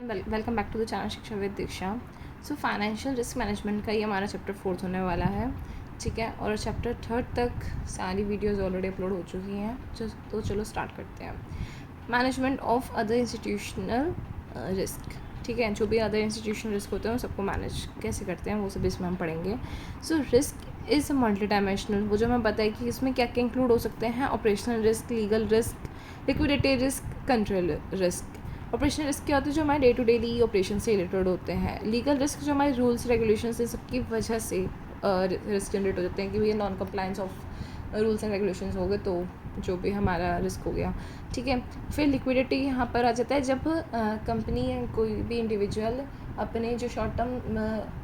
Welcome back to the channel Shiksha with Diksha. So financial risk management का ये हमारा chapter 4 होने वाला है, ठीक है। और चैप्टर 3 तक सारी वीडियोस ऑलरेडी अपलोड हो चुकी हैं, तो चलो स्टार्ट करते हैं। Management of other institutional risk, ठीक है। जो भी अदर इंस्टीट्यूशनल रिस्क होते हैं वो सबको मैनेज कैसे करते हैं वो सब इसमें हम पढ़ेंगे। So risk is multi dimensional, वो जो हमें पता है कि इसमें क्या क्या इंक्लूड हो सकते हैं। Operational risk, legal risk, liquidity risk, control risk. Operational risk क्या होते हैं? जो हमारे डे टू डेली ऑपरेशन से रिलेटेड होते हैं। लीगल रिस्क जो हमारे रूल्स रेगुलेशन से सबकी वजह से रिस्क जनरेट हो जाते हैं कि भैया non compliance of rules and regulations हो गए, तो जो भी हमारा रिस्क हो गया, ठीक है। फिर लिक्विडिटी यहाँ पर आ जाता है जब कंपनी या कोई भी इंडिविजुअल अपने जो शॉर्ट टर्म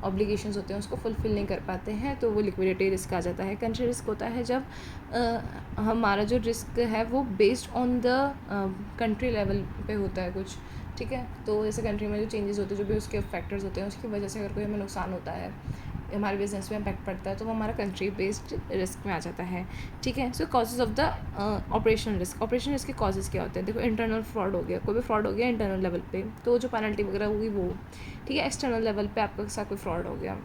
ऑब्लिगेशंस होते हैं उसको फुलफिल नहीं कर पाते हैं, तो वो लिक्विडिटी रिस्क आ जाता है। कंट्री रिस्क होता है जब हमारा जो रिस्क है वो based on the country level पे होता है कुछ, ठीक है। तो जैसे कंट्री में जो चेंजेस होते हैं, जो भी उसके फैक्टर्स होते हैं, उसकी वजह से अगर कोई हमें नुकसान होता है, हमारे बिजनेस में इम्पैक्ट पड़ता है, तो वो हमारा कंट्री बेस्ड रिस्क में आ जाता है, ठीक है। So causes of the operational risk. Operational risk के कॉजेज़ क्या होते हैं? देखो, इंटरनल फ्रॉड हो गया, कोई भी फ्रॉड हो गया इंटरनल लेवल पे, तो जो पेनल्टी वगैरह होगी वो, ठीक है। एक्सटर्नल लेवल पे आपके साथ कोई फ्रॉड हो गया,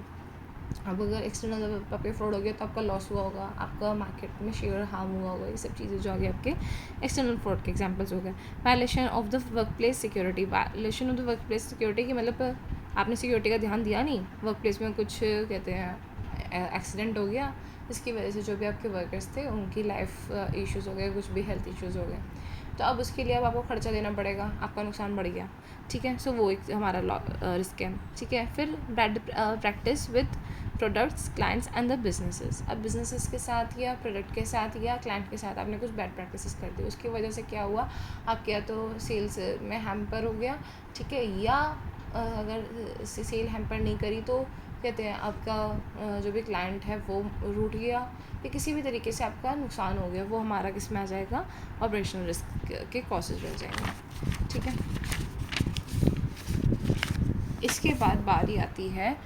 अब अगर एक्सटर्नल लेवल पर आपके फ्रॉड हो गया तो आपका लॉस हुआ होगा, आपका मार्केट में शेयर हार्म हुआ होगा, ये सब चीज़ें जो आ गई आपके एक्सटर्नल फ्रॉड के एग्जांपल्स हो गए। Violation of the work place security. Violation of the work place security की मतलब आपने सिक्योरिटी का ध्यान दिया नहीं, वर्क प्लेस में कुछ कहते हैं एक्सीडेंट हो गया, इसकी वजह से जो भी आपके वर्कर्स थे उनकी लाइफ इश्यूज़ हो गए, कुछ भी हेल्थ इश्यूज़ हो गए, तो अब उसके लिए अब आपको खर्चा देना पड़ेगा, आपका नुकसान बढ़ गया, ठीक है। सो वो एक हमारा रिस्क है, ठीक है। फिर bad practice with products, clients and the businesses. अब बिजनेसेस के साथ या प्रोडक्ट के साथ या क्लाइंट के साथ आपने कुछ बैड प्रैक्टिसेस कर दी, उसकी वजह से क्या हुआ, आपके या तो सेल्स में हैम्पर हो गया, ठीक है, या अगर सेल हैम्पर नहीं करी तो कहते हैं आपका जो भी क्लाइंट है वो रूठ गया, या किसी भी तरीके से आपका नुकसान हो गया, वो हमारा किस में आ जाएगा? ऑपरेशनल रिस्क के कॉजेज रह जाएंगे, ठीक है। इसके बाद बारी आती है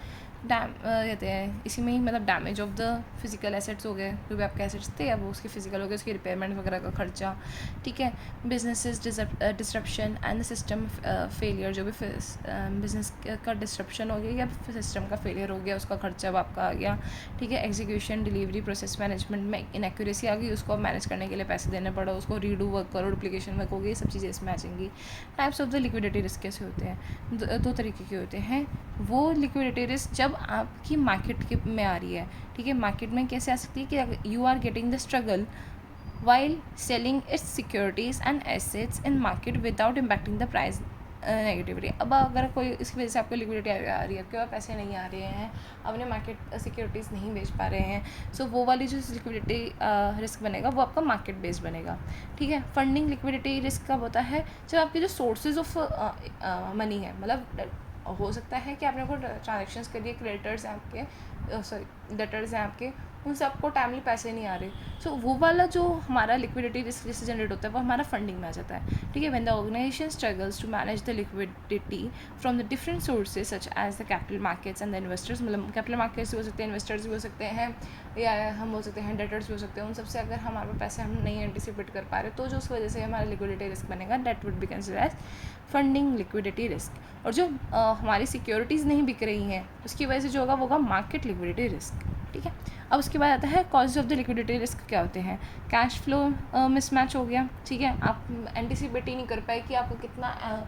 कहते हैं इसी में ही मतलब damage of the physical assets हो गए, जो भी आपके एसेट्स थे अब वो उसके फिजिकल हो गए, उसकी रिपेयरमेंट वगैरह का खर्चा, ठीक है। Businesses disruption and system failure, जो भी बिजनेस का डिसरप्शन हो गया या सिस्टम का फेलियर हो गया, उसका खर्चा अब आपका आ गया, ठीक है। एग्जीक्यूशन, डिलीवरी, प्रोसेस मैनेजमेंट में इनएक्यूरेसी आ गई, उसको अब मैनेज करने के लिए पैसे देने पड़े, उसको रीडू वर्क करो, डुप्लीकेशन वर्क हो गई, ये सब चीज़ें इसमें आ जाएंगी। Types of the liquidity risk कैसे होते हैं? दो तरीके के होते हैं। वो लिक्विडिटी रिस्क जब आपकी मार्केट के में आ रही है, ठीक है। मार्केट में कैसे आ सकती है कि you are getting the struggle while selling its securities and assets in market without impacting the price negatively. अब अगर कोई इसकी वजह से आपको लिक्विडिटी आ रही है, आपके पास पैसे नहीं आ रहे हैं, अपने मार्केट सिक्योरिटीज़ नहीं बेच पा रहे हैं, सो वो वाली जो लिक्विडिटी रिस्क बनेगा वो आपका मार्केट बेस्ड बनेगा, ठीक है। फंडिंग लिक्विडिटी रिस्क कब होता है? जब आपके जो सोर्सेज ऑफ मनी है, मतलब हो सकता है कि आपने कोई ट्रांजेक्शन्स करिए, क्रेडिटर्स हैं आपके, सॉरी डेटर्स हैं आपके, उनसे आपको टाइमली पैसे नहीं आ रहे, सो वो वाला जो हमारा लिक्विडिटी रिस्क जिससे जनरेट होता है वो हमारा फंडिंग में आ जाता है, ठीक है। When the organization struggles to manage the liquidity from the different sources such as the capital markets and the investors, मतलब कैपिटल मार्केट्स भी हो सकते हैं, इन्वेस्टर्स भी हो सकते हैं, या हम हो सकते हैं डेटर्स भी हो सकते हैं, उन सबसे अगर हमारे पैसे हम नहीं एंटिसिपेट कर पा रहे तो जो उस वजह से हमारा लिक्विडिटी रिस्क बनेगा, that would be consider as funding liquidity risk. और जो हमारी सिक्योरिटीज़ नहीं बिक रही हैं उसकी वजह से जो होगा वो होगा मार्केट लिक्विडिटी रिस्क, ठीक है। अब उसके बाद आता है causes of the liquidity risk क्या होते हैं? कैश फ्लो मिसमैच हो गया, ठीक है। आप एंटिसिपेट ही नहीं कर पाए कि आपको कितना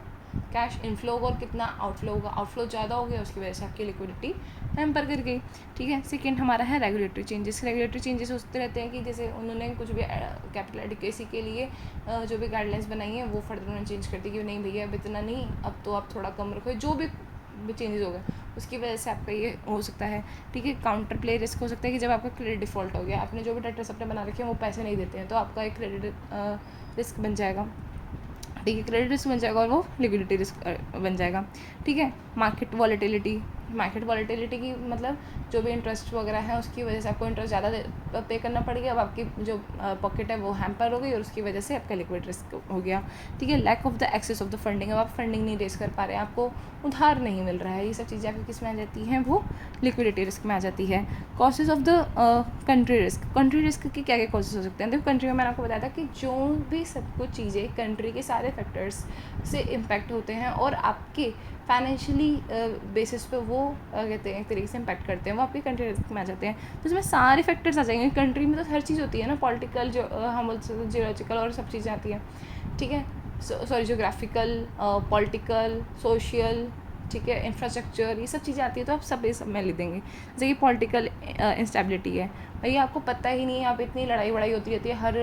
कैश इनफ्लो होगा और कितना आउटफ्लो होगा, आउटफ्लो ज़्यादा हो गया उसकी वजह से आपकी लिक्विडिटी हैम्पर कर गई, ठीक है। सेकेंड हमारा है रेगुलेटरी चेंजेस। रेगुलेटरी चेंजेस होते रहते हैं कि जैसे उन्होंने कुछ भी कैपिटल एडिकेसी के लिए जो भी गाइडलाइंस बनाई हैं वो फर्दर उन्होंने चेंज कर दी कि नहीं भैया अब इतना नहीं, अब तो आप थोड़ा कम रखो, जो भी चेंजेस हो गए उसकी वजह से आपका ये हो सकता है, ठीक है। काउंटर प्ले रिस्क हो सकता है कि जब आपका क्रेडिट डिफ़ॉल्ट हो गया, आपने जो भी डेटर्स अपने बना रखे हैं वो पैसे नहीं देते हैं, तो आपका एक क्रेडिट रिस्क बन जाएगा, ठीक है। क्रेडिट रिस्क बन जाएगा और वो लिक्विडिटी रिस्क बन जाएगा, ठीक है। मार्केट वॉलेटिलिटी, मार्केट वॉलेटिलिटी की मतलब जो भी इंटरेस्ट वगैरह है उसकी वजह से आपको इंटरेस्ट ज़्यादा पे करना पड़ेगा। अब आपकी जो पॉकेट है वो हैम्पर हो गई और उसकी वजह से आपका लिक्विड रिस्क हो गया। ठीक है, lack of the access of the funding, अब आप फंडिंग नहीं रेस कर पा रहे हैं, आपको उधार नहीं मिल रहा है, ये सब चीज़ें आपकी किस में आ जाती हैं, वो लिक्विडिटी रिस्क में आ जाती है। Causes of the country risk, country risk के क्या क्या कॉजेज हो सकते हैं। देखो कंट्री में मैंने आपको बताया था कि जो भी सब कुछ चीज़ें कंट्री के सारे फैक्टर्स से इम्पैक्ट होते हैं और आपके फाइनेंशियली बेसिस पे वो कहते हैं एक तरीके से इम्पैक्ट करते हैं, वो आपके कंट्री रिस्क में आ जाते हैं। तो इसमें सारे फैक्टर्स आ जाएंगे। कंट्री में तो हर चीज़ होती है ना, पॉलिटिकल जो हम बोल सकते हैं जियोलॉजिकल और सब चीज़ें आती हैं। ठीक है, सॉरी जियोग्राफिकल, पॉलिटिकल, सोशल, ठीक है, इंफ्रास्ट्रक्चर, ये सब चीज़ें आती है तो आप सब ये सब में लिख देंगे। जैसे कि पॉलिटिकल इंस्टेबिलिटी है, भाई आपको पता ही नहीं है, आप इतनी लड़ाई वड़ाई होती रहती है हर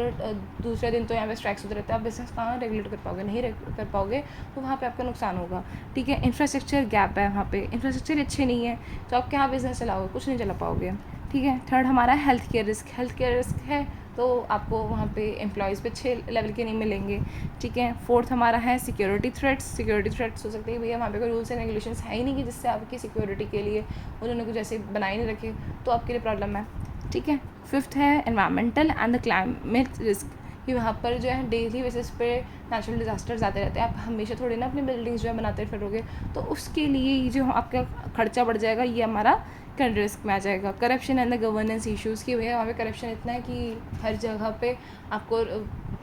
दूसरे दिन, तो यहाँ पे स्ट्राइक्स होते रहते हैं, आप बिजनेस कहाँ रेगुलेट कर पाओगे, नहीं कर पाओगे, तो वहाँ पे आपका नुकसान होगा। ठीक है, इंफ्रास्ट्रक्चर गैप है, वहाँ पे इंफ्रास्ट्रक्चर अच्छे नहीं है तो आप क्या बिज़नेस चलाओगे, कुछ नहीं चला पाओगे। ठीक है, थर्ड हमारा health care risk, health care risk है तो आपको वहाँ पे एम्प्लॉयज़ पे अच्छे लेवल के नहीं मिलेंगे। ठीक है, फोर्थ हमारा है सिक्योरिटी थ्रेट्स, सिक्योरिटी थ्रेट्स हो सकते हैं भैया वहाँ पे कोई रूल्स एंड रेगुलेशंस है ही नहीं कि जिससे आपकी सिक्योरिटी के लिए उन्होंने कुछ ऐसे बनाए नहीं रखे, तो आपके लिए प्रॉब्लम है। ठीक है, फिफ्थ है environmental and the climate risk, कि वहाँ पर जो है डेली बेसिस पे नेचुरल डिज़ास्टर्स आते रहते हैं, आप हमेशा थोड़ी ना अपनी बिल्डिंग्स जो है बनाते फिरोगे, तो उसके लिए जो आपका खर्चा बढ़ जाएगा, ये हमारा कंट्री रिस्क में आ जाएगा। Corruption and the governance issues, की भैया वहाँ पे करप्शन इतना है कि हर जगह पे आपको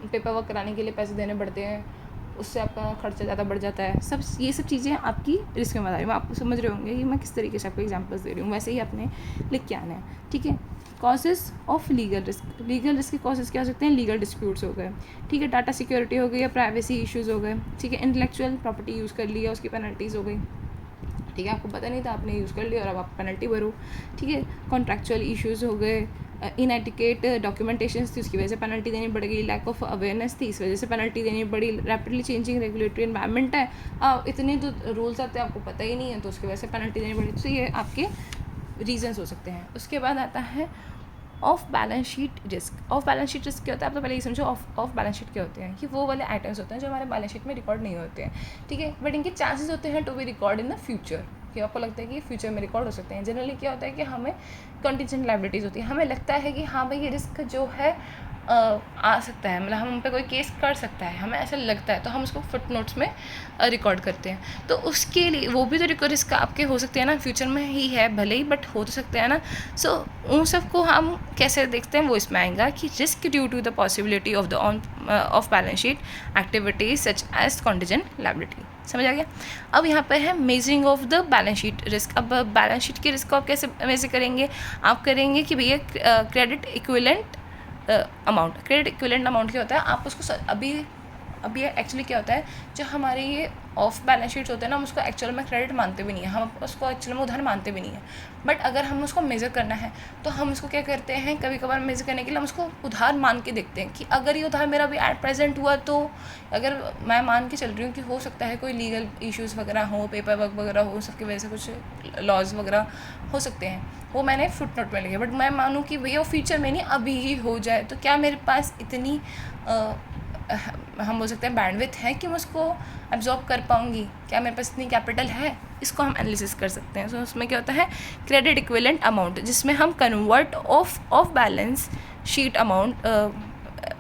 पेपर वर्क कराने के लिए पैसे देने पड़ते हैं, उससे आपका खर्चा ज़्यादा बढ़ जाता है। सब ये सब चीज़ें आपकी रिस्क में बता रही हूँ, आपको समझ रहे होंगे कि मैं किस तरीके से आपको एग्जांपल्स दे रही हूँ, वैसे ही आपने लिख के आना है। ठीक है, causes of legal risk, legal risk के कॉजेज़ क्या हो सकते हैं, लीगल डिस्प्यूट्स हो गए। ठीक है, डाटा सिक्योरिटी हो गई या प्राइवेसी इश्यूज़ हो गए। ठीक है, इंटेलेक्चुअल प्रॉपर्टी यूज़ कर लिया, उसकी पेनल्टीज़ हो गई। ठीक है, आपको पता नहीं था, आपने यूज़ कर लिया और अब आप पेनल्टी भरो। ठीक है, कॉन्ट्रैक्चुअल इश्यूज़ हो गए, इनएटिकेट डॉक्यूमेंटेशन थी उसकी वजह से पेनल्टी देनी पड़ गई, लैक ऑफ अवेयरनेस थी इस वजह से पेनल्टी देनी पड़ी, रैपिडली चेंजिंग रेगुलेटरी एनवायरनमेंट है, इतने तो रूल्स आते हैं आपको पता ही नहीं है तो उसकी वजह से पेनल्टी देनी पड़ी। तो ये आपके रीजंस हो सकते हैं। उसके बाद आता है of balance sheet risk. Of balance sheet risk क्या होता है, आप तो पहले ये समझो ऑफ बैलेंस शीट क्या होते हैं, कि वो वाले आइटम्स होते हैं जो हमारे बैलेंस शीट में रिकॉर्ड नहीं होते हैं। ठीक है, बट इनके चांसेस होते हैं to be record in the future, कि आपको लगता है कि फ्यूचर में रिकॉर्ड हो सकते हैं। जनरली क्या होता है कि हमें कंटीजेंट लायबिलिटीज़ होती है, हमें लगता है कि हाँ भाई ये रिस्क जो है आ सकता है, मतलब हम पे कोई केस कर सकता है, हमें ऐसा लगता है, तो हम उसको फुट नोट्स में रिकॉर्ड करते हैं। तो उसके लिए वो भी तो रिस्क आपके हो सकते हैं ना, फ्यूचर में ही है भले ही, बट हो तो सकते हैं ना। सो उन सबको हम कैसे देखते हैं वो इसमें आएगा कि risk due to the possibility of the off balance sheet activities such as contingent liability. समझ आ गया। अब यहाँ पर है measuring of the balance sheet risk. अब बैलेंस शीट के रिस्क को आप कैसे मेजर करेंगे, आप करेंगे कि भैया credit equivalent amount. Credit equivalent amount क्या होता है, आप उसको अभी एक्चुअली क्या होता है, जो हमारे ये ऑफ बैलेंस शीट्स होते हैं ना, हम उसको एक्चुअल में क्रेडिट मानते भी नहीं है, हम उसको एक्चुअल में उधार मानते भी नहीं है। बट अगर हम उसको मेज़र करना है तो हम उसको क्या करते हैं, कभी कभार मेज़र करने के लिए हम उसको उधार मान के देखते हैं कि अगर ये उधार मेरा भी एट प्रेजेंट हुआ, तो अगर मैं मान के चल रही हूँ कि हो सकता है कोई लीगल इश्यूज़ वगैरह हो, पेपर वर्क वगैरह हो, सबकी वजह से कुछ लॉज वगैरह हो सकते हैं, वो मैंने फुट नोट में लिखे, बट मैं मानूँ कि भैया वो फ्यूचर में नहीं अभी ही हो जाए, तो क्या मेरे पास इतनी हम बोल सकते हैं बैंडविथ है कि मैं उसको एब्जॉर्ब कर पाऊँगी, क्या मेरे पास इतनी कैपिटल है, इसको हम एनालिसिस कर सकते हैं। सो उसमें क्या होता है, क्रेडिट इक्विवेलेंट अमाउंट, जिसमें हम convert off balance sheet amount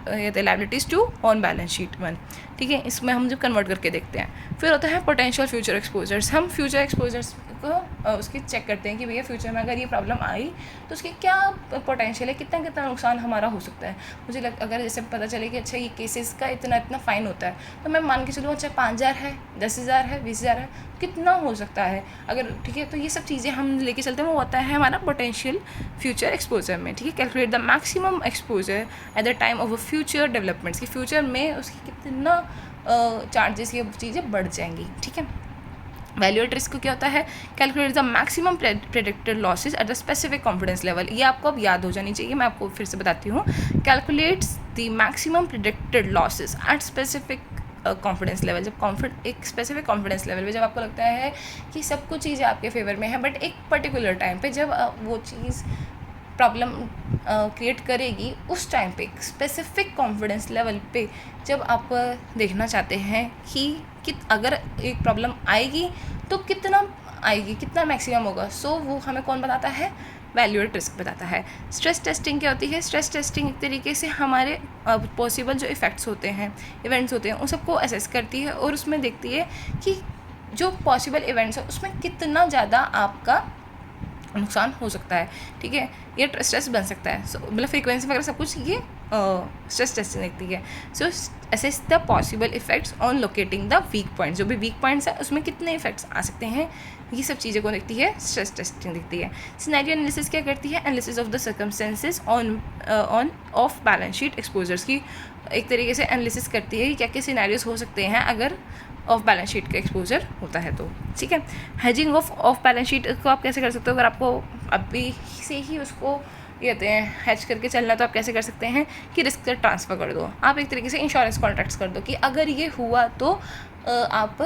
liabilities to on balance sheet one. ठीक है, इसमें हम जब कन्वर्ट करके देखते हैं। फिर होता है पोटेंशियल फ्यूचर एक्सपोजर्स। हम फ्यूचर एक्सपोजर्स को उसकी चेक करते हैं कि भैया फ्यूचर में अगर ये प्रॉब्लम आई तो उसकी क्या पोटेंशियल है, कितना कितना नुकसान हमारा हो सकता है। मुझे अगर जैसे पता चले कि अच्छा ये केसेस का इतना इतना फ़ाइन होता है, तो मैं मान के चलूँ अच्छा 5,000 है, 10,000 है, 20,000 है, कितना हो सकता है अगर, ठीक है। तो ये सब चीज़ें हम लेके चलते हैं, वो होता है हमारा पोटेंशियल फ्यूचर एक्सपोजर में। ठीक है, calculate the maximum exposure at the time of a future developments, की फ्यूचर में उसकी कितना चार्जेस ये चीज़ें बढ़ जाएंगी। ठीक है, वैल्यू एट रिस्क क्या होता है, calculate the maximum predicted losses at the specific confidence level. ये आपको अब याद हो जानी चाहिए, मैं आपको फिर से बताती हूँ। Calculates the maximum predicted losses at specific confidence level. जब एक स्पेसिफिक कॉन्फिडेंस लेवल पे जब आपको लगता है कि सब कुछ चीज़ें आपके फेवर में है, बट एक पर्टिकुलर टाइम पे जब वो चीज़ प्रॉब्लम क्रिएट करेगी, उस टाइम पे स्पेसिफिक कॉन्फिडेंस लेवल पे जब आप देखना चाहते हैं कि अगर एक प्रॉब्लम आएगी तो कितना आएगी, कितना मैक्सिमम होगा, सो वो हमें कौन बताता है, वैल्यूएट रिस्क बताता है। स्ट्रेस टेस्टिंग क्या होती है, स्ट्रेस टेस्टिंग एक तरीके से हमारे पॉसिबल जो इफ़ेक्ट्स होते हैं, इवेंट्स होते हैं, उन सबको असेस करती है और उसमें देखती है कि जो पॉसिबल इवेंट्स है उसमें कितना ज़्यादा आपका नुकसान हो सकता है, ठीक है, ये स्ट्रेस बन सकता है। सो मतलब फ्रीक्वेंसी वगैरह सब कुछ ये स्ट्रेस टेस्टिंग देखती है। So assess the possible effects on locating the weak points, जो भी वीक पॉइंट्स है उसमें कितने इफेक्ट्स आ सकते हैं, ये सब चीज़ें को देखती है, स्ट्रेस टेस्टिंग देखती है। सिनेरियो एनालिसिस क्या करती है, analysis of the circumstances on off balance sheet exposures की एक तरीके से एनालिसिस करती है कि क्या क्या सिनेरियोज हो सकते हैं अगर ऑफ बैलेंस शीट का एक्सपोजर होता है तो, ठीक है। हेजिंग ऑफ बैलेंस शीट को आप कैसे कर सकते हो, अगर आपको अभी से ही उसको ये कहते हैं हैच करके चलना, तो आप कैसे कर सकते हैं कि रिस्क ट्रांसफ़र कर दो, आप एक तरीके से इंश्योरेंस कॉन्ट्रैक्ट्स कर दो कि अगर ये हुआ तो आप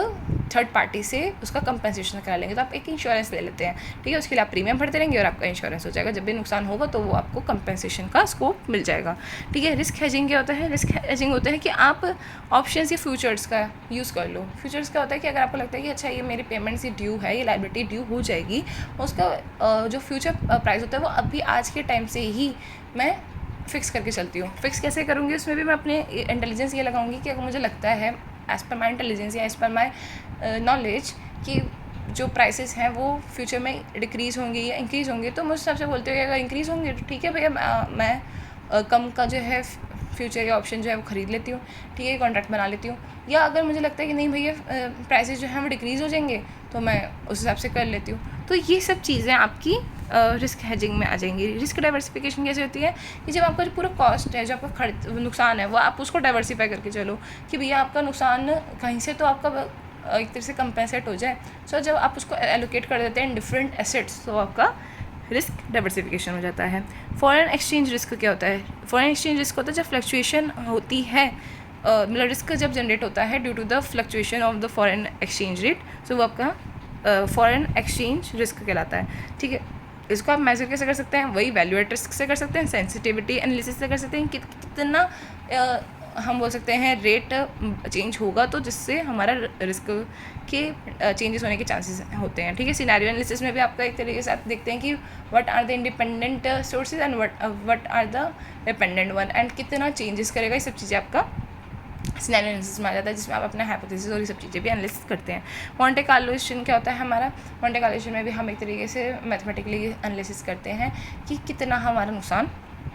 थर्ड पार्टी से उसका कंपनसेशन करा लेंगे, तो आप एक इंश्योरेंस ले लेते हैं, ठीक है, उसके लिए आप प्रीमियम भरते रहेंगे और आपका इंश्योरेंस हो जाएगा, जब भी नुकसान होगा तो वो आपको कंपनसेशन का स्कोप मिल जाएगा, ठीक है। रिस्क हेजिंग क्या होता है, रिस्क हेजिंग होता है कि आप ऑप्शंस या फ्यूचर्स का यूज़ कर लो। फ्यूचर्स क्या होता है कि अगर आपको लगता है कि अच्छा ये मेरी पेमेंट से ड्यू है, ये लायबिलिटी ड्यू हो जाएगी, उसका जो फ्यूचर प्राइस होता है वो अभी आज के टाइम से ही मैं फ़िक्स करके चलती हूँ। फ़िक्स कैसे करूँगी, उसमें भी मैं अपने इंटेलिजेंस ये लगाऊंगी कि अगर मुझे लगता है एज़ पर माई इंटेलिजेंस या एज़ पर माई नॉलेज कि जो प्राइसेस हैं वो फ्यूचर में डिक्रीज़ होंगे या इंक्रीज़ होंगे, तो मैं उस हिसाब से बोलती हूँ कि अगर इंक्रीज़ होंगे तो ठीक है भैया, मैं कम का जो है फ्यूचर या ऑप्शन जो है वो ख़रीद लेती हूँ, ठीक है, कॉन्ट्रैक्ट बना लेती हूँ। या अगर मुझे लगता है कि नहीं भैया प्राइसेस जो हैं वो डिक्रीज़ हो जाएंगे, तो मैं उस हिसाब से कर लेती हूँ। तो ये सब चीज़ें आपकी रिस्क हेजिंग में आ जाएंगी। रिस्क डाइवर्सिफिकेशन कैसे होती है कि जब आपका जो पूरा कॉस्ट है, जो आपका खर्च नुकसान है, वो आप उसको डाइवर्सिफाई करके चलो कि भैया आपका नुकसान कहीं से तो आपका एक तरह से कंपेंसेट हो जाए। सो जब आप उसको एलोकेट कर देते हैं इन डिफरेंट एसेट्स, तो आपका रिस्क डाइवर्सिफिकेशन हो जाता है। फॉरेन एक्सचेंज रिस्क क्या होता है, फॉरेन एक्सचेंज रिस्क होता है जब फ्लक्चुएशन होती है, मतलब रिस्क जब जनरेट होता है due to the fluctuation of the foreign exchange rate, so वो आपका फॉरेन एक्सचेंज रिस्क कहलाता है, ठीक है। इसको आप मेजर कैसे कर सकते हैं, वही वैल्यूएट रिस्क से कर सकते हैं, सेंसिटिविटी एनालिसिस से कर सकते हैं कि कितना हम बोल सकते हैं रेट चेंज होगा तो जिससे हमारा रिस्क के चेंजेस होने के चांसेस होते हैं, ठीक है। सिनेरियो एनालिसिस में भी आपका एक तरीके से आप देखते हैं कि what are the independent sources and what are the dependent one, and कितना चेंजेस करेगा, ये सब चीज़ें आपका सिनेरियो एनालिसिस में आ जाता है, जिसमें आप अपना हाइपोथेसिस और ये सब चीज़ें भी एनालिसिस करते हैं। मॉन्टे कार्लो क्या होता है हमारा, मॉन्टे कार्लो में भी हम एक तरीके से मैथमेटिकली एनालिसिस करते हैं कि कितना हमारा नुकसान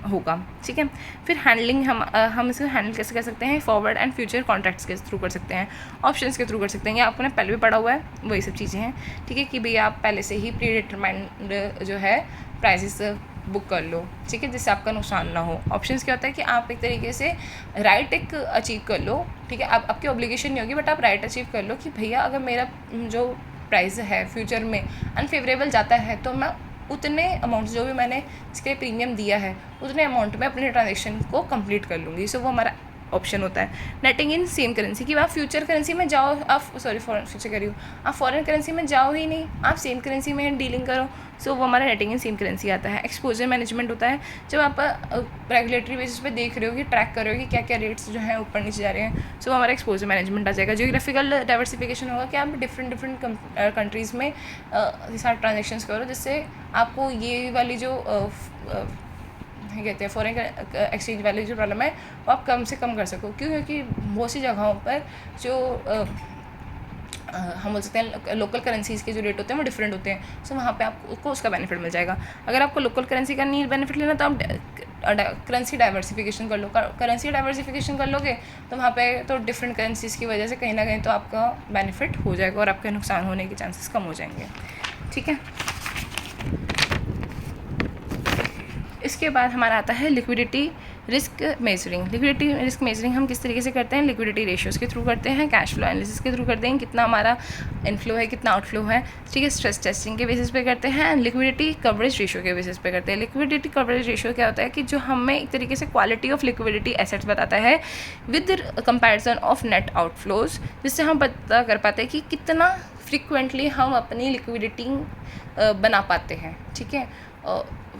होगा, ठीक है। फिर हैंडलिंग हम इसे हैंडल कैसे कर सकते हैं, फॉरवर्ड एंड फ्यूचर कॉन्ट्रैक्ट्स के थ्रू कर सकते हैं, ऑप्शंस के थ्रू कर सकते हैं, या आपने पहले भी पढ़ा हुआ है वही सब चीज़ें हैं, ठीक है, कि भैया आप पहले से ही प्री डिटरमाइंड जो है प्राइसेस बुक कर लो, ठीक है, जिससे आपका नुकसान ना हो। ऑप्शंस क्या होता है कि आप एक तरीके से राइट एक अचीव कर लो, ठीक है, आप आपकी ऑब्लिगेशन नहीं होगी बट आप राइट अचीव कर लो कि भैया अगर मेरा जो प्राइस है फ्यूचर में अनफेवरेबल जाता है तो मैं उतने अमाउंट जो भी मैंने इसके प्रीमियम दिया है उतने अमाउंट में अपने ट्रांजेक्शन को कंप्लीट कर लूँगी। सो वो हमारा ऑप्शन होता है। नेटिंग इन सेम करेंसी कि आप फ्यूचर करेंसी में जाओ, आप फॉरेन फ्यूचर करियो, आप फॉरेन करेंसी में जाओ ही नहीं, आप सेम करेंसी में डीलिंग करो, सो वो हमारा नेटिंग इन सेम करेंसी आता है। एक्सपोजर मैनेजमेंट होता है जब आप रेगुलेटरी बेसिस पे देख रहे हो कि ट्रैक कर रहे हो कि क्या क्या रेट्स जो हैं ऊपर नीचे जा रहे हैं, सो हमारा एक्सपोजर मैनेजमेंट आ जाएगा। जियोग्राफिकल डाइवर्सिफिकेशन होगा कि आप डिफरेंट कंट्रीज़ में सारे ट्रांजेक्शन्स करो, जिससे आपको ये वाली जो कहते हैं फॉरेन एक्सचेंज वाली जो प्रॉब्लम है वो आप कम से कम कर सको। क्यों? क्योंकि बहुत सी जगहों पर जो हम बोल सकते हैं लोकल करेंसीज़ के जो रेट होते हैं वो डिफरेंट होते हैं, सो वहाँ पे आपको उसका बेनिफिट मिल जाएगा। अगर आपको लोकल करेंसी का नहीं बेनिफिट लेना तो आप करेंसी डाइवर्सिफिकेशन कर लो। करेंसी डाइवर्सिफिकेशन कर लोगे तो वहाँ पे तो डिफरेंट करेंसीज़ की वजह से कहीं ना कहीं तो आपका बेनिफिट हो जाएगा और आपके नुकसान होने के चांसेस कम हो जाएंगे, ठीक है। इसके बाद हमारा आता है liquidity risk measuring. Liquidity risk measuring हम किस तरीके से करते हैं, लिक्विडिटी रेशियोज़ के थ्रू करते हैं, कैश फ्लो एनालिसिस के थ्रू करते हैं, कितना हमारा इनफ्लो है कितना आउटफ्लो है, ठीक है, स्ट्रेस टेस्टिंग के बेसिस पे करते हैं, लिक्विडिटी कवरेज रेशियो के बेसिस पे करते हैं। लिक्विडिटी कवरेज रेशियो क्या होता है कि जो हमें एक तरीके से क्वालिटी ऑफ लिक्विडिटी एसेट्स बताता है with comparison of net outflows, जिससे हम पता कर पाते हैं कि कितना फ्रिक्वेंटली हम अपनी लिक्विडिटी बना पाते हैं, ठीक है।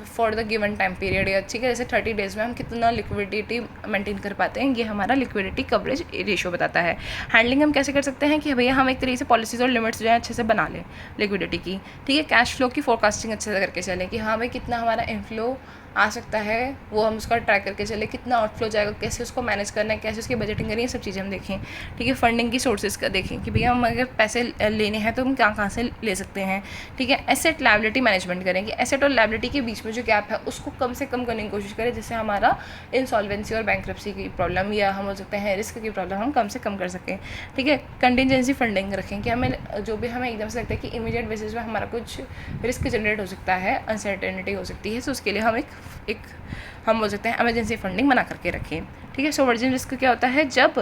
For the given time period, या ठीक है जैसे 30 डेज़ में हम कितना लिक्विडिटी मेंटेन कर पाते हैं, ये हमारा लिक्विडिटी कवरेज रेशियो बताता है। हैंडलिंग हम कैसे कर सकते हैं कि भैया हम एक तरीके से पॉलिसीज़ और लिमिट्स जो है अच्छे से बना लें लिक्विडिटी की, ठीक है। कैश फ्लो की फोरकास्टिंग अच्छे से करके चलें कि हाँ भाई कितना हमारा इनफ्लो आ सकता है, वो हम उसका ट्रैक करके चले, कितना आउटफ्लो जाएगा, कैसे उसको मैनेज करना है, कैसे उसकी बजटिंग करनी है, सब चीज़ें हम देखें, ठीक है। फंडिंग की सोर्सेज का देखें कि भैया हम अगर पैसे लेने हैं तो हम कहाँ से ले सकते हैं, ठीक है। एसेट लायबिलिटी मैनेजमेंट करें कि एसेट और लायबिलिटी के बीच में जो गैप है उसको कम से कम करने की कोशिश करें, जिससे हमारा इंसॉल्वेंसी और बैंक्रप्सी की प्रॉब्लम या हम हो सकते हैं रिस्क की प्रॉब्लम हम कम से कम कर सकें, ठीक है। कंटिजेंसी फंडिंग रखें कि हमें जो भी हमें एकदम से लगता है कि इमीडिएट बेसिस में हमारा कुछ रिस्क जनरेट हो सकता है, अनसर्टेनिटी हो सकती है, तो उसके लिए हम एक हम बोल सकते हैं इमरजेंसी फंडिंग बना करके रखें, ठीक है। सोवर्जिन रिस्क क्या होता है, जब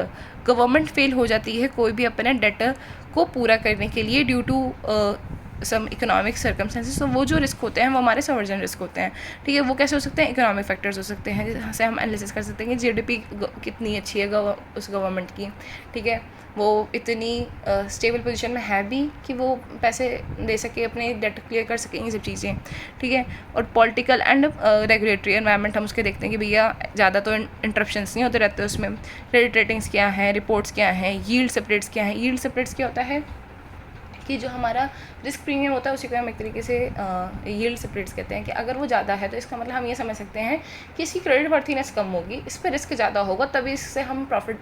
गवर्नमेंट फेल हो जाती है कोई भी अपने डेट को पूरा करने के लिए due to some economic circumstances, तो वो जो रिस्क होते हैं वो हमारे सोवर्जिन रिस्क होते हैं, ठीक है। वो कैसे हो सकते हैं, इकोनॉमिक फैक्टर्स हो सकते हैं, जहाँ से हम एनालिसिस कर सकते हैं कि जीडीपी कितनी अच्छी है उस गवर्नमेंट की, ठीक है, वो इतनी स्टेबल पोजीशन में है भी कि वो पैसे दे सके, अपने डेट क्लियर कर सके, ये सब चीज़ें, ठीक है। और पॉलिटिकल एंड रेगुलेटरी एनवायरनमेंट हम उसके देखते हैं कि भैया ज़्यादा तो इंटरप्शंस नहीं होते रहते उसमें, क्रेडिट रेटिंग्स क्या हैं, रिपोर्ट्स क्या हैं, यील्ड सेपरेट्स क्या हैं। यील्ड सेपरेट्स क्या होता है कि जो हमारा रिस्क प्रीमियम होता है उसी को हम एक तरीके से यील्ड सेपरेट्स कहते हैं, कि अगर वो ज़्यादा है तो इसका मतलब हम ये समझ सकते हैं कि इसकी क्रेडिट वर्थीनेस कम होगी, इस पर रिस्क ज़्यादा होगा, तभी इससे हम प्रॉफिट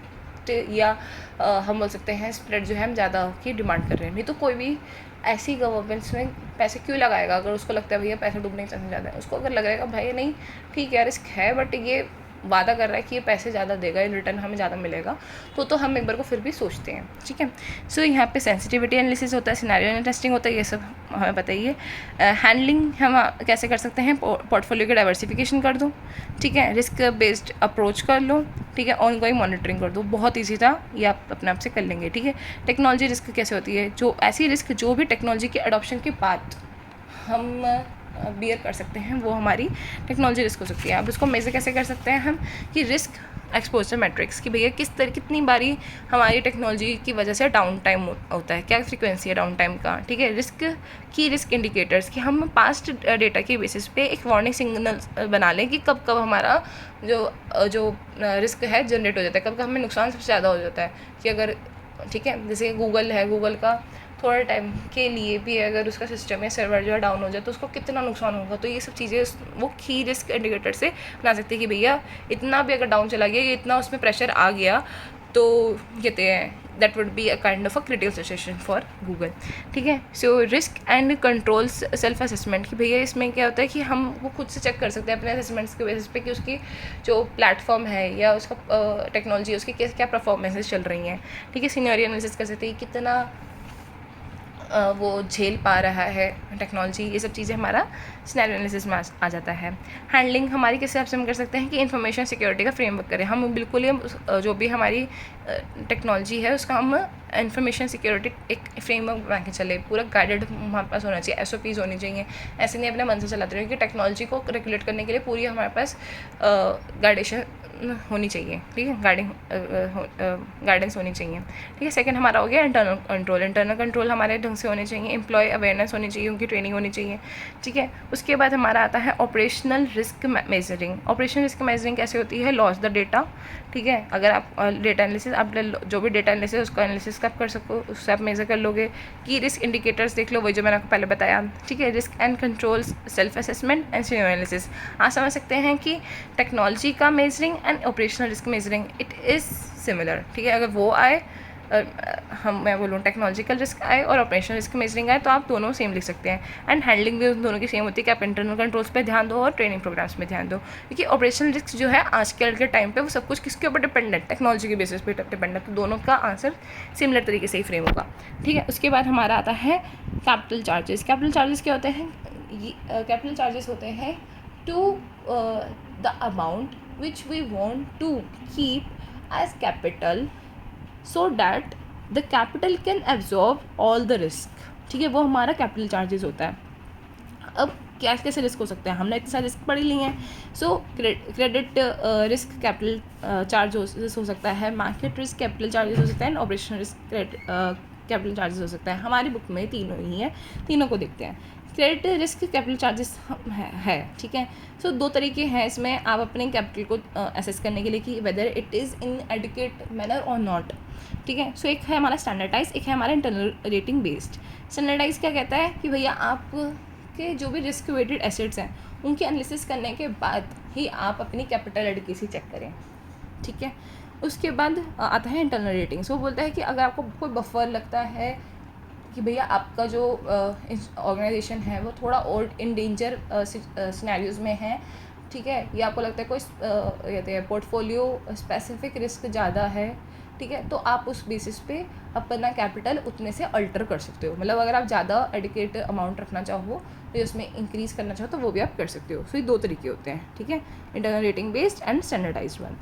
या हम बोल सकते हैं स्प्रेड जो है हम ज़्यादा की डिमांड कर रहे हैं। नहीं तो कोई भी ऐसी गवर्नमेंट्स में पैसे क्यों लगाएगा अगर उसको लगता है भैया पैसे डूबने के चांसेस ज़्यादा है। उसको अगर लग रहेगा भाई नहीं ठीक है रिस्क है, बट ये वादा कर रहा है कि ये पैसे ज़्यादा देगा, इन रिटर्न हमें ज़्यादा मिलेगा, तो हम एक बार को फिर भी सोचते हैं, ठीक है। सो यहाँ पे सेंसिटिविटी एनालिसिस होता है, सिनेरियो टेस्टिंग होता है, ये सब हमें बताइए। हैंडलिंग हम कैसे कर सकते हैं, पोर्टफोलियो की डाइवर्सिफिकेशन कर दो, ठीक है, रिस्क बेस्ड अप्रोच कर लो, ठीक है, ऑन गोइंग मॉनिटरिंग कर दो, बहुत ईजी था, ये आप अपने आप से कर लेंगे, ठीक है। टेक्नोलॉजी रिस्क कैसे होती है, जो ऐसी रिस्क जो भी टेक्नोलॉजी के अडॉप्शन के बाद हम बियर कर सकते हैं, वो हमारी टेक्नोलॉजी रिस्क हो सकती है। अब इसको मेजर कैसे कर सकते हैं हम कि रिस्क एक्सपोजर मैट्रिक्स, कि भैया कितनी बारी हमारी टेक्नोलॉजी की वजह से डाउन टाइम होता है, क्या फ्रीक्वेंसी है डाउन टाइम का, ठीक है। रिस्क इंडिकेटर्स कि हम पास्ट डेटा के बेसिस पे एक वार्निंग सिग्नल बना लें कि कब कब हमारा जो रिस्क है जनरेट हो जाता है, कब कब हमें नुकसान सबसे ज़्यादा हो जाता है, कि अगर ठीक है जैसे गूगल है, गूगल का थोड़े टाइम के लिए भी अगर उसका सिस्टम या सर्वर जो है डाउन हो जाए तो उसको कितना नुकसान होगा, तो ये सब चीज़ें वो की रिस्क इंडिकेटर से बना सकते हैं कि भैया इतना भी अगर डाउन चला गया, इतना उसमें प्रेशर आ गया, तो कहते हैं that would be a kind of a critical situation for Google, ठीक है। So risk and controls self assessment, कि भैया इसमें क्या होता है कि हम वो खुद से चेक कर सकते हैं अपने असेसमेंट्स के बेसिस पे कि उसकी जो प्लेटफॉर्म है या उसका टेक्नोलॉजी उसकी क्या परफॉर्मेंसेस चल रही हैं, ठीक है। सिनेरियो एनालिसिस कर सकते हैं कितना वो झेल पा रहा है टेक्नोलॉजी, ये सब चीज़ें हमारा सिनेरियो एनालिसिस में आ जाता है। हैंडलिंग हमारी किस हिसाब से हम कर सकते हैं कि इन्फॉर्मेशन सिक्योरिटी का फ्रेमवर्क करें, हम बिल्कुल ही जो भी हमारी टेक्नोलॉजी है उसका हम इन्फॉर्मेशन सिक्योरिटी एक फ्रेमवर्क बना के चले, पूरा गाइडेड हमारे पास होना चाहिए, SOPs होनी चाहिए, ऐसे नहीं अपने मन से चलाते रहे, क्योंकि टेक्नोलॉजी को रेगुलेट करने के लिए पूरी हमारे पास गाइडेशन होनी चाहिए, ठीक है, गाइडेंस होनी चाहिए, ठीक है। सेकंड हमारा हो गया इंटरनल कंट्रोल हमारे ढंग से होने चाहिए, एम्प्लॉय अवेयरनेस होनी चाहिए, उनकी ट्रेनिंग होनी चाहिए, ठीक है। उसके बाद हमारा आता है operational risk measuring. Operational risk measuring कैसे होती है, लॉस द डेटा, ठीक है, अगर आप डेटा एनालिसिस आप जो भी डेटा एनालिसिस उसका एनालिसिस कब कर सको उससे आप मेजर कर लोगे, कि रिस्क इंडिकेटर्स देख लो, वही जो मैंने आपको पहले बताया, ठीक है। Risk and controls self assessment and scenario analysis, आप समझ सकते हैं कि टेक्नोलॉजी का measuring and operational risk measuring it is similar, ठीक है। अगर वो आए मैं बोलूँ टेक्नोलॉजिकल रिस्क आए और ऑपरेशनल रिस्क मेजरिंग आए तो आप दोनों सेम लिख सकते हैं, एंड हैंडलिंग भी उन दोनों की सेम होती है कि आप इंटरनल कंट्रोल्स पे ध्यान दो और ट्रेनिंग प्रोग्राम्स में ध्यान दो, क्योंकि ऑपरेशनल रिस्क जो है आजकल के टाइम पे वो सब कुछ किसके ऊपर डिपेंडेंट, टेक्नोलॉजी के बेसिस पे डिपेंडेंट, तो दोनों का आंसर सिमिलर तरीके से ही फ्रेम होगा, ठीक है। उसके बाद हमारा आता है कैपिटल चार्जेस। कैपिटल चार्जेस क्या होते हैं, कैपिटल चार्जेस होते हैं to the amount which we want to keep as capital so that the capital can absorb all the risk, ठीक है, वो हमारा कैपिटल चार्जेस होता है। अब क्या कैसे रिस्क हो सकते हैं, हमने इतने सारे रिस्क पढ़ लिए हैं। सो क्रेडिट रिस्क कैपिटल चार्ज हो सकता है, मार्केट रिस्क कैपिटल चार्जेस हो सकता है, and operational risk capital charges हो सकता है। हमारी बुक में तीनों ही हैं, तीनों को देखते हैं। क्रेडिट रिस्क कैपिटल चार्जेस है ठीक है। सो दो तरीके हैं इसमें आप अपने कैपिटल को असेस करने के लिए कि whether it is in adequate manner और नॉट, ठीक है। सो एक है हमारा स्टैंडर्डाइज, एक है हमारा इंटरनल रेटिंग बेस्ड। स्टैंडर्डाइज क्या कहता है कि भैया आपके जो भी रिस्क वेटेड एसेट्स हैं उनकी एनालिसिस करने के बाद ही आप अपनी कैपिटल एडिक्वेसी चेक करें, ठीक है। उसके बाद आता है इंटरनल रेटिंग। सो बोलता है कि अगर आपको कोई बफर लगता है कि भैया आपका जो ऑर्गेनाइजेशन है वो थोड़ा और इन डेंजर सिनेरियोज़ में है, ठीक है, या आपको लगता है कोई कहते हैं पोर्टफोलियो स्पेसिफिक रिस्क ज़्यादा है, ठीक है, तो आप उस बेसिस पे अपना कैपिटल उतने से अल्टर कर सकते हो। मतलब अगर आप ज़्यादा एडिकेट अमाउंट रखना चाहो तो उसमें इंक्रीज़ करना चाहो तो वो भी आप कर सकते हो। सो ये दो तरीके होते हैं, ठीक है, internal rating based and standardized one.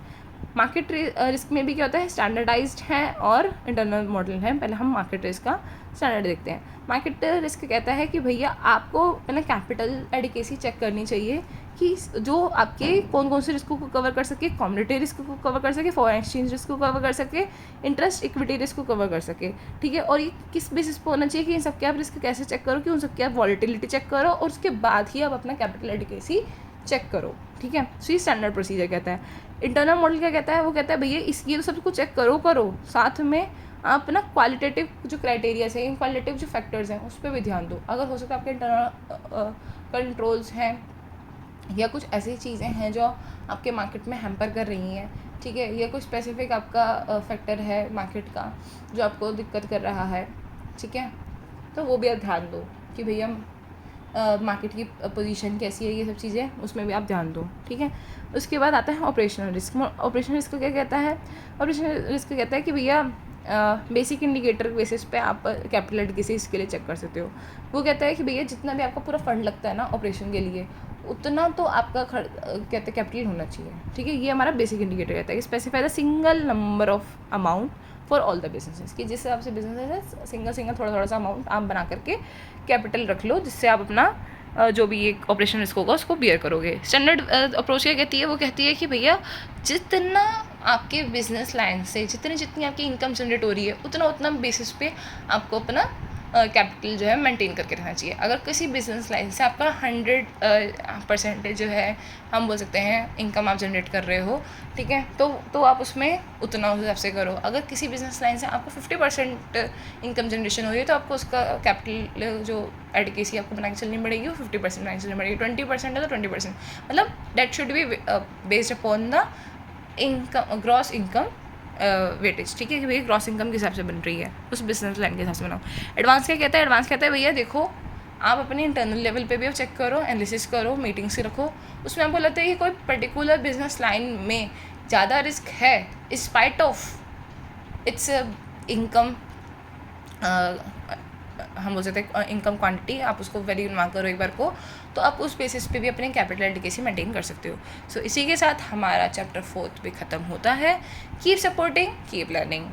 Market risk में भी क्या होता है, स्टैंडर्डाइज्ड है और इंटरनल मॉडल है। पहले हम मार्केट रिस्क का स्टैंडर्ड देखते हैं। मार्केट रिस्क कहता है कि भैया आपको पहले कैपिटल एडिकेसी चेक करनी चाहिए कि जो आपके कौन कौन से रिस्क को कवर कर सके, कम्युनिटी रिस्क को कवर कर सके, फॉरेन एक्सचेंज रिस्क को कवर कर सके, इंटरेस्ट इक्विटी रिस्क को कवर कर सके, ठीक है। और ये किस बेसिस पर होना चाहिए कि इन सबके आप रिस्क कैसे चेक करो, कि उन सबके आप वॉलिटिलिटी चेक करो और उसके बाद ही आप अपना कैपिटल एडिकेसी चेक करो, ठीक है। सो ये स्टैंडर्ड प्रोसीजर कहता है। इंटरनल मॉडल क्या कहता है, वो कहता है भैया ये तो सबको चेक करो साथ में आप ना क्वालिटेटिव जो क्राइटेरियाज हैं, क्वालिटेटिव जो फैक्टर्स हैं उस पर भी ध्यान दो। अगर हो सकता है आपके इंटरनल कंट्रोल्स हैं या कुछ ऐसी चीज़ें हैं जो आपके मार्केट में हैम्पर कर रही हैं, ठीक है, या कुछ स्पेसिफिक आपका फैक्टर है मार्केट का जो आपको दिक्कत कर रहा है, ठीक है, तो वो भी आप ध्यान दो कि भैया मार्केट की पोजीशन कैसी है, ये सब चीज़ें उसमें भी आप ध्यान दो, ठीक है। उसके बाद आता है ऑपरेशनल रिस्क। ऑपरेशनल रिस्क क्या कहता है, ऑपरेशनल रिस्क कहता है कि भैया बेसिक इंडिकेटर बेसिस पे आप कैपिटल एडिक्वेसी इसके लिए चेक कर सकते हो। वो कहता है कि भैया जितना भी आपका पूरा फंड लगता है ना ऑपरेशन के लिए उतना तो आपका कहते हैं कैपिटल होना चाहिए, ठीक है। ये हमारा बेसिक इंडिकेटर कहता है कि specify the single number of amount for all the businesses, कि जिस हिसाब से बिजनेस है सिंगल थोड़ा सा अमाउंट आप बना करके कैपिटल रख लो जिससे आप अपना जो भी एक ऑपरेशन रिस्क होगा उसको बियर करोगे। स्टैंडर्ड अप्रोच क्या कहती है, वो कहती है कि भैया जितना आपके बिजनेस लाइन से जितनी आपकी इनकम जनरेट हो रही है उतना बेसिस पे आपको अपना कैपिटल जो है मेंटेन करके रखना चाहिए। अगर किसी बिजनेस लाइन से आपका 100% जो है हम बोल सकते हैं इनकम आप जनरेट कर रहे हो, ठीक है, तो आप उसमें उतना उस हिसाब से करो। अगर किसी बिजनेस लाइन से आपको 50% इनकम जनरेशन हो रही है तो आपको उसका कैपिटल जो एडिकेसी आपको बना के चलनी पड़ेगी वो 50% बना के चलनी पड़ेगी। 20% है तो 20%, मतलब that should be based upon the income, gross income weightage, ठीक है, कि भैया ग्रॉस इनकम के हिसाब से बन रही है उस बिजनेस लाइन के हिसाब से बनाओ। एडवांस क्या कहता है, एडवांस कहता है भैया देखो आप अपने इंटरनल लेवल पे भी चेक करो, एनालिसिस करो, मीटिंग्स रखो, उसमें आपको लगता है कि कोई पर्टिकुलर बिजनेस लाइन में ज़्यादा रिस्क है स्पाइट ऑफ इट्स इनकम, हम बोल सकते हैं इनकम क्वांटिटी, आप उसको वैल्यू ना करो एक बार को, तो आप उस बेसिस पे भी अपने कैपिटल एडिक्वेसी मेंटेन कर सकते हो। सो इसी के साथ हमारा चैप्टर 4 भी ख़त्म होता है। Keep supporting, keep learning.